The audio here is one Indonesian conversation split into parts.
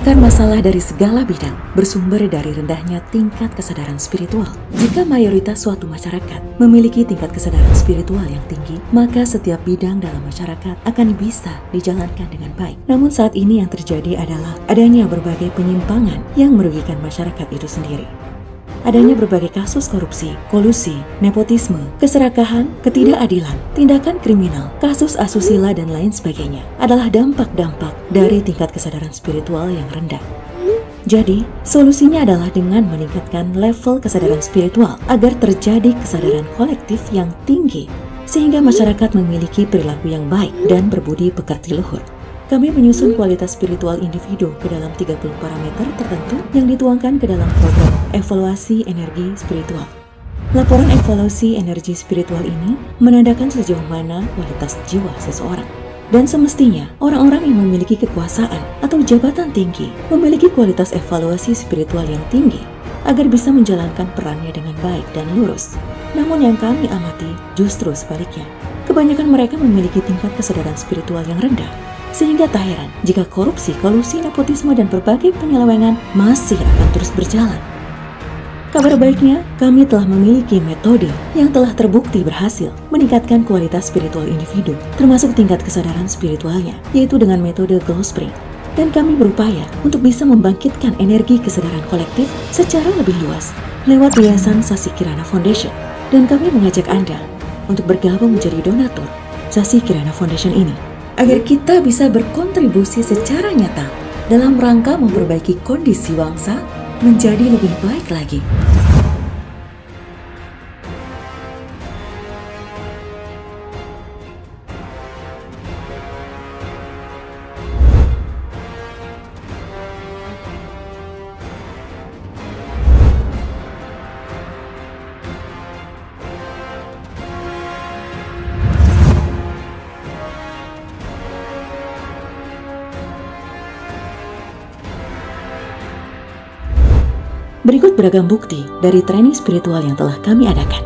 Akar masalah dari segala bidang bersumber dari rendahnya tingkat kesadaran spiritual. Jika mayoritas suatu masyarakat memiliki tingkat kesadaran spiritual yang tinggi, maka setiap bidang dalam masyarakat akan bisa dijalankan dengan baik. Namun saat ini yang terjadi adalah adanya berbagai penyimpangan yang merugikan masyarakat itu sendiri. Adanya berbagai kasus korupsi, kolusi, nepotisme, keserakahan, ketidakadilan, tindakan kriminal, kasus asusila dan lain sebagainya adalah dampak-dampak dari tingkat kesadaran spiritual yang rendah. Jadi, solusinya adalah dengan meningkatkan level kesadaran spiritual agar terjadi kesadaran kolektif yang tinggi sehingga masyarakat memiliki perilaku yang baik dan berbudi pekerti luhur. Kami menyusun kualitas spiritual individu ke dalam 30 parameter tertentu yang dituangkan ke dalam program evaluasi energi spiritual. Laporan evaluasi energi spiritual ini menandakan sejauh mana kualitas jiwa seseorang. Dan semestinya, orang-orang yang memiliki kekuasaan atau jabatan tinggi memiliki kualitas evaluasi spiritual yang tinggi agar bisa menjalankan perannya dengan baik dan lurus. Namun yang kami amati justru sebaliknya. Kebanyakan mereka memiliki tingkat kesadaran spiritual yang rendah. Sehingga tak heran jika korupsi, kolusi, nepotisme, dan berbagai penyelewengan masih akan terus berjalan. Kabar baiknya, kami telah memiliki metode yang telah terbukti berhasil meningkatkan kualitas spiritual individu, termasuk tingkat kesadaran spiritualnya, yaitu dengan metode Glow Spring. Dan kami berupaya untuk bisa membangkitkan energi kesadaran kolektif secara lebih luas lewat Yayasan Sasi Kirana Foundation. Dan kami mengajak Anda untuk bergabung menjadi donatur Sasi Kirana Foundation ini, agar kita bisa berkontribusi secara nyata dalam rangka memperbaiki kondisi bangsa menjadi lebih baik lagi. Berikut beragam bukti dari training spiritual yang telah kami adakan.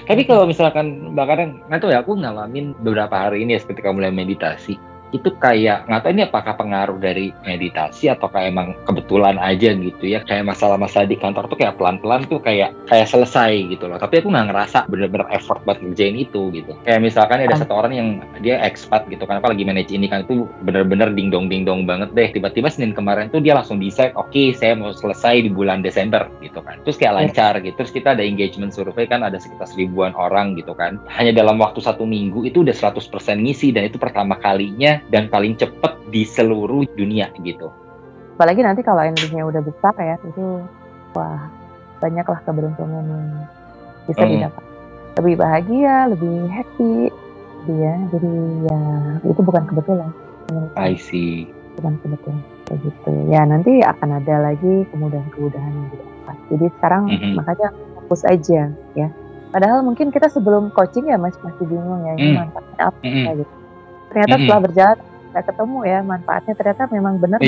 Tapi kalau misalkan bahkan nggak tahu ya, aku ngalamin beberapa hari ini ya ketika mulai meditasi, itu kayak nggak tahu ini apakah pengaruh dari meditasi atau kayak emang kebetulan aja gitu ya, kayak masalah-masalah di kantor tuh kayak pelan-pelan tuh kayak selesai gitu loh. Tapi aku nggak ngerasa bener-bener effort buat ngerjain itu gitu. Kayak misalkan ada satu orang yang dia expat gitu kan, apa lagi manage ini kan, itu bener-bener ding-dong banget deh. Tiba-tiba Senin kemarin tuh dia langsung decide, oke, saya mau selesai di bulan Desember gitu kan. Terus kayak lancar gitu. Terus kita ada engagement survei kan, ada sekitar 1000-an orang gitu kan. Hanya dalam waktu 1 minggu itu udah 100% ngisi, dan itu pertama kalinya dan paling cepet di seluruh dunia gitu. Apalagi nanti kalau energinya udah besar ya, itu wah, banyaklah keberuntungan yang bisa didapat. Lebih bahagia, lebih happy dia. Jadi ya itu bukan kebetulan. I see. Bukan kebetulan kayak gitu. Ya nanti akan ada lagi kemudahan-kemudahan yang didapat. Jadi sekarang makanya fokus aja ya. Padahal mungkin kita sebelum coaching ya masih bingung ya, ini manfaatnya apa gitu. Ternyata setelah berjalan nggak ketemu ya manfaatnya, ternyata memang benar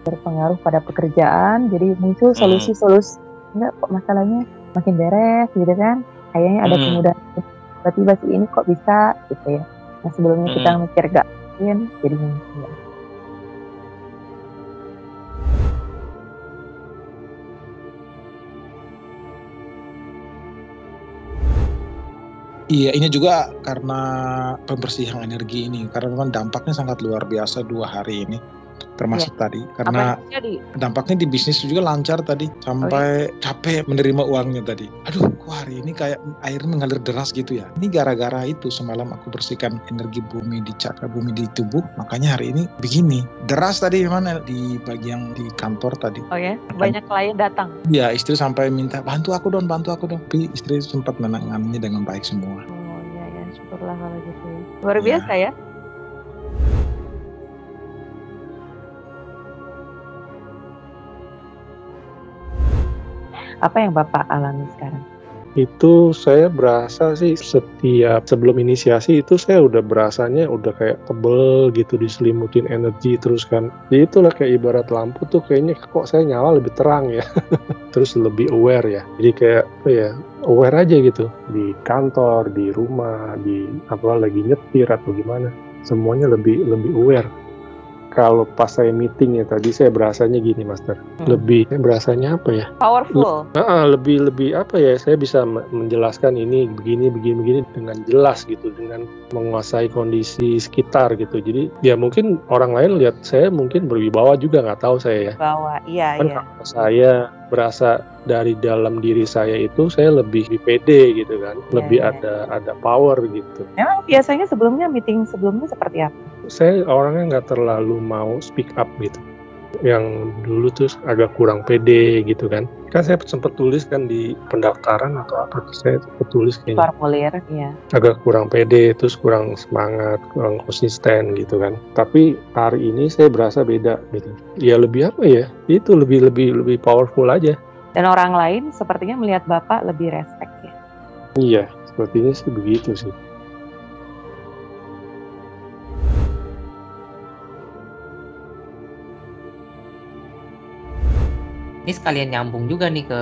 berpengaruh pada pekerjaan. Jadi muncul solusi-solusi, enggak kok masalahnya makin beres gitu kan, kayaknya ada kemudahan, tiba-tiba sih ini kok bisa gitu ya. Nah sebelumnya kita mikir gak mungkin, jadi mungkin ya. Iya, ini juga karena pembersihan energi ini, karena memang dampaknya sangat luar biasa 2 hari ini, termasuk tadi, karena dampaknya di bisnis juga lancar tadi, sampai capek menerima uangnya tadi. Aduh, kok hari ini kayak air mengalir deras gitu ya. Ini gara-gara itu semalam aku bersihkan energi bumi di cakra bumi di tubuh, makanya hari ini begini. Deras tadi mana di bagian di kantor tadi. Oh ya, banyak klien datang. Iya, istri sampai minta bantu aku dong. Tapi istri sempat menanganinya dengan baik semua. Oh iya ya, syukurlah kalau gitu ya. Luar biasa ya. Apa yang Bapak alami sekarang? Itu saya berasa sih setiap sebelum inisiasi itu saya udah berasanya udah kayak tebel gitu, diselimutin energi terus kan. Jadi itulah kayak ibarat lampu tuh kayaknya kok saya nyala lebih terang ya. Terus lebih aware ya. Jadi kayak apa ya, aware aja gitu di kantor, di rumah, di apa lagi nyetir atau gimana. Semuanya lebih aware. Kalau pas saya meeting ya tadi saya berasanya gini, Master. Lebih berasanya apa ya? Powerful. Lebih apa ya? Saya bisa menjelaskan ini begini dengan jelas gitu, dengan menguasai kondisi sekitar gitu. Jadi ya mungkin orang lain lihat saya mungkin berwibawa juga, nggak tahu saya ya. Bawa, iya. Kalau saya berasa dari dalam diri saya itu saya lebih pede gitu kan, lebih ada power gitu. Memang biasanya meeting sebelumnya seperti apa? Saya orangnya nggak terlalu mau speak up gitu. Yang dulu tuh agak kurang pede gitu kan. Kan saya sempat tulis kan di pendaftaran atau apa, saya sempat tulis kayaknya. Formulir, iya. Agak kurang pede, terus kurang semangat, kurang konsisten gitu kan. Tapi hari ini saya berasa beda gitu. Ya lebih apa ya? Itu lebih powerful aja. Dan orang lain sepertinya melihat Bapak lebih respect ya. Iya, sepertinya sih begitu sih. Ini sekalian nyambung juga nih ke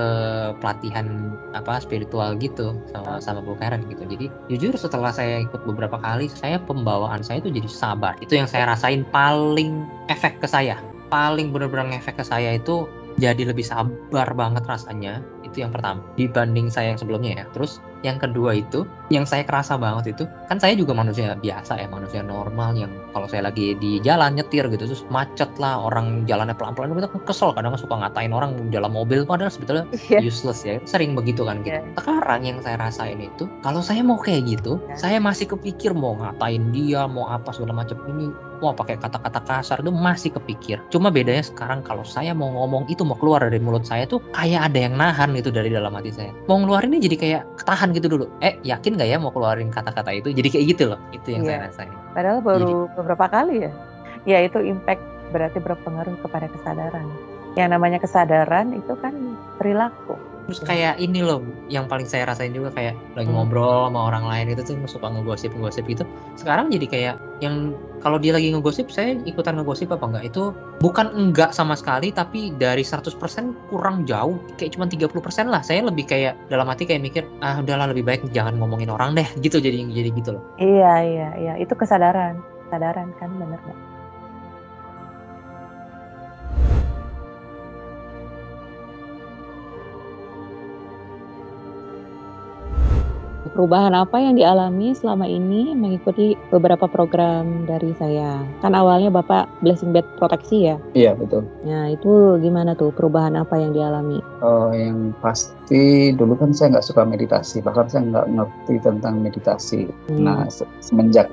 pelatihan spiritual gitu sama Bu Karen gitu. Jadi jujur setelah saya ikut beberapa kali, saya pembawaan saya itu jadi sabar. Itu yang saya rasain paling efek ke saya. Paling benar-benar efek ke saya itu jadi lebih sabar banget rasanya. Itu yang pertama dibanding saya yang sebelumnya ya. Terus yang kedua itu yang saya kerasa banget itu kan saya juga manusia biasa ya, manusia normal yang kalau saya lagi di jalan nyetir gitu terus macet lah, orang jalannya pelan-pelan, kita kesel kadang suka ngatain orang dalam mobil padahal sebetulnya useless ya, sering begitu kan gitu. Sekarang yang saya rasain itu kalau saya mau kayak gitu saya masih kepikir mau ngatain dia, mau apa segala macam ini, mau pakai kata-kata kasar itu masih kepikir. Cuma bedanya sekarang kalau saya mau ngomong itu mau keluar dari mulut saya tuh kayak ada yang nahan itu dari dalam hati saya. Mau ngeluarinnya jadi kayak ketahan gitu dulu. Yakin gak ya mau keluarin kata-kata itu? Jadi kayak gitu loh. Itu yang saya rasain. Padahal baru beberapa kali ya. Ya itu impact berarti berpengaruh kepada kesadaran. Yang namanya kesadaran itu kan perilaku. Terus kayak ini loh yang paling saya rasain juga kayak lagi ngobrol sama orang lain itu tuh suka ngegosip gitu. Sekarang jadi kayak yang kalau dia lagi ngegosip saya ikutan ngegosip apa enggak, itu bukan enggak sama sekali tapi dari 100% kurang jauh, kayak cuma 30% lah. Saya lebih kayak dalam hati kayak mikir udahlah lebih baik jangan ngomongin orang deh gitu, jadi gitu loh. Iya itu kesadaran kan, bener nggak? Perubahan apa yang dialami selama ini mengikuti beberapa program dari saya? Kan awalnya Bapak Blessing Bed Proteksi ya? Iya, betul. Nah, itu gimana tuh perubahan apa yang dialami? Yang pasti dulu kan saya nggak suka meditasi, bahkan saya nggak ngerti tentang meditasi. Nah, semenjak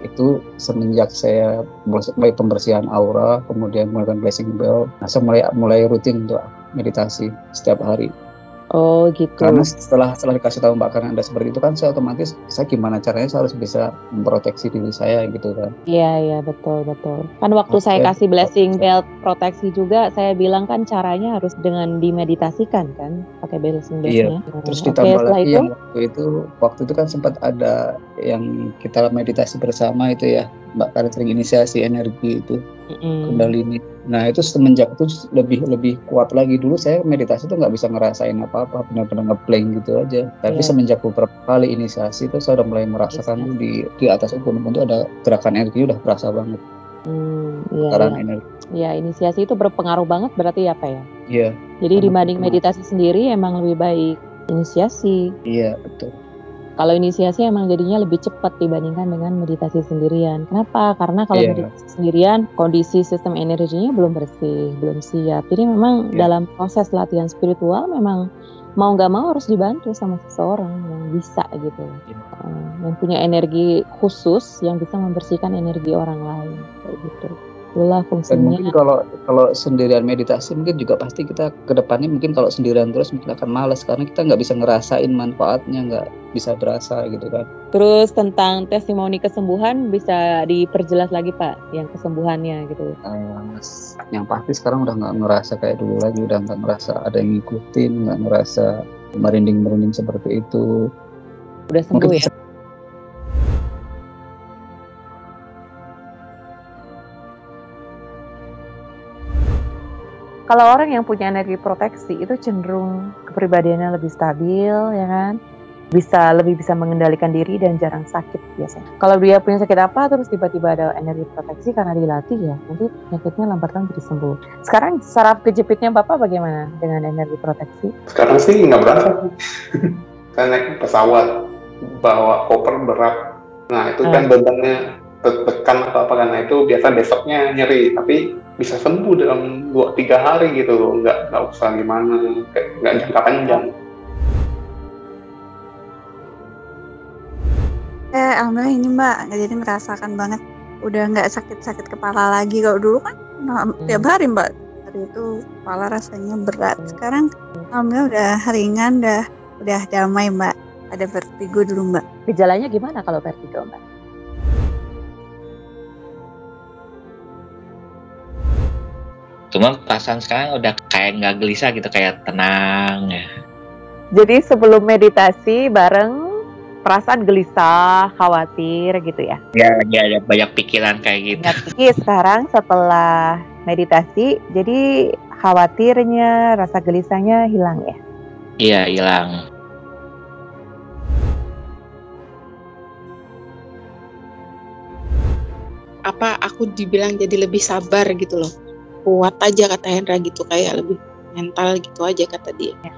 saya mulai pembersihan aura, kemudian melakukan Blessing Bell, nah saya mulai rutin untuk meditasi setiap hari. Oh gitu. Karena setelah dikasih tahu Mbak Karen ada seperti itu kan, saya otomatis gimana caranya saya harus bisa memproteksi diri saya gitu kan. Iya betul. Kan waktu saya kasih Blessing Belt proteksi juga saya bilang kan caranya harus dengan dimeditasikan kan, pakai Blessing Beltnya. Iya. Terus ditambah lagi yang waktu itu kan sempat ada yang kita meditasi bersama itu ya, Mbak Karen sering inisiasi energi itu Kundalini. Nah itu semenjak itu lebih kuat lagi. Dulu saya meditasi tuh nggak bisa ngerasain apa-apa, benar-benar ngeblank gitu aja. Tapi semenjak beberapa kali inisiasi itu saya udah mulai merasakan di atas itu ada gerakan energi, udah terasa banget. Energi. Iya, inisiasi itu berpengaruh banget berarti apa ya? Iya. Jadi dibanding meditasi sendiri emang lebih baik inisiasi. Iya betul. Kalau inisiasi emang jadinya lebih cepat dibandingkan dengan meditasi sendirian. Kenapa? Karena kalau meditasi sendirian, kondisi sistem energinya belum bersih, belum siap. Jadi memang dalam proses latihan spiritual memang mau nggak mau harus dibantu sama seseorang yang bisa gitu. Yang punya energi khusus yang bisa membersihkan energi orang lain. Kayak gitu. itulah fungsinya. Dan mungkin kalau sendirian meditasi mungkin juga pasti kita ke depannya mungkin kalau sendirian terus mungkin akan malas karena kita nggak bisa ngerasain manfaatnya, nggak bisa berasa gitu kan. Terus tentang testimoni kesembuhan bisa diperjelas lagi Pak, yang kesembuhannya gitu. Yang pasti sekarang udah nggak ngerasa kayak dulu lagi, udah nggak ngerasa ada yang ngikutin, nggak ngerasa merinding seperti itu. Udah sembuh mungkin ya? Kalau orang yang punya energi proteksi itu cenderung kepribadiannya lebih stabil, ya kan? Lebih bisa mengendalikan diri dan jarang sakit biasanya. Kalau dia punya sakit apa terus tiba-tiba ada energi proteksi karena dilatih ya, nanti penyakitnya lambat-lambat jadi sembuh. Sekarang saraf kejepitnya Bapak bagaimana dengan energi proteksi? Sekarang sih nggak berasa. Saya naik pesawat, bawa koper berat. Nah itu kan bebannya tekan atau apa kan, nah itu biasa besoknya nyeri, tapi bisa sembuh dalam 2-3 hari gitu loh, nggak usah gimana, nggak jangka panjang. Alhamdulillah ini Mbak, jadi merasakan banget, udah nggak sakit-sakit kepala lagi. Kalau dulu kan tiap hari Mbak, hari itu kepala rasanya berat. Sekarang alhamdulillah udah ringan, udah damai Mbak. Ada vertigo dulu Mbak. Gejalanya gimana kalau vertigo Mbak? Cuma perasaan sekarang udah kayak nggak gelisah gitu, kayak tenang ya. Jadi sebelum meditasi bareng perasaan gelisah, khawatir gitu ya? Ya ada banyak pikiran kayak gitu. Tapi sekarang setelah meditasi, jadi khawatirnya, rasa gelisahnya hilang ya? Iya, hilang. Apa aku dibilang jadi lebih sabar gitu loh. Kuat aja kata Hendra gitu, kayak lebih mental gitu aja kata dia. Ya.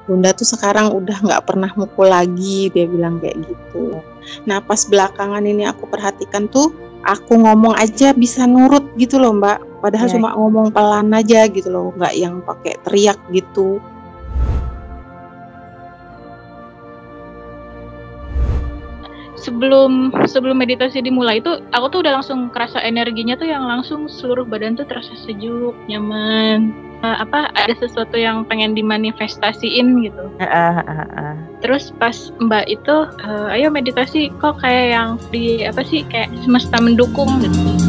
Bunda tuh sekarang udah nggak pernah mukul lagi, dia bilang kayak gitu. Nah pas belakangan ini aku perhatikan tuh, aku ngomong aja bisa nurut gitu loh Mbak. Padahal cuma ngomong pelan aja gitu loh, nggak yang pakai teriak gitu. Sebelum meditasi dimulai itu aku tuh udah langsung kerasa energinya tuh yang langsung seluruh badan tuh terasa sejuk, nyaman. Ada sesuatu yang pengen dimanifestasiin gitu. Terus pas Mbak itu ayo meditasi, kok kayak yang kayak semesta mendukung gitu.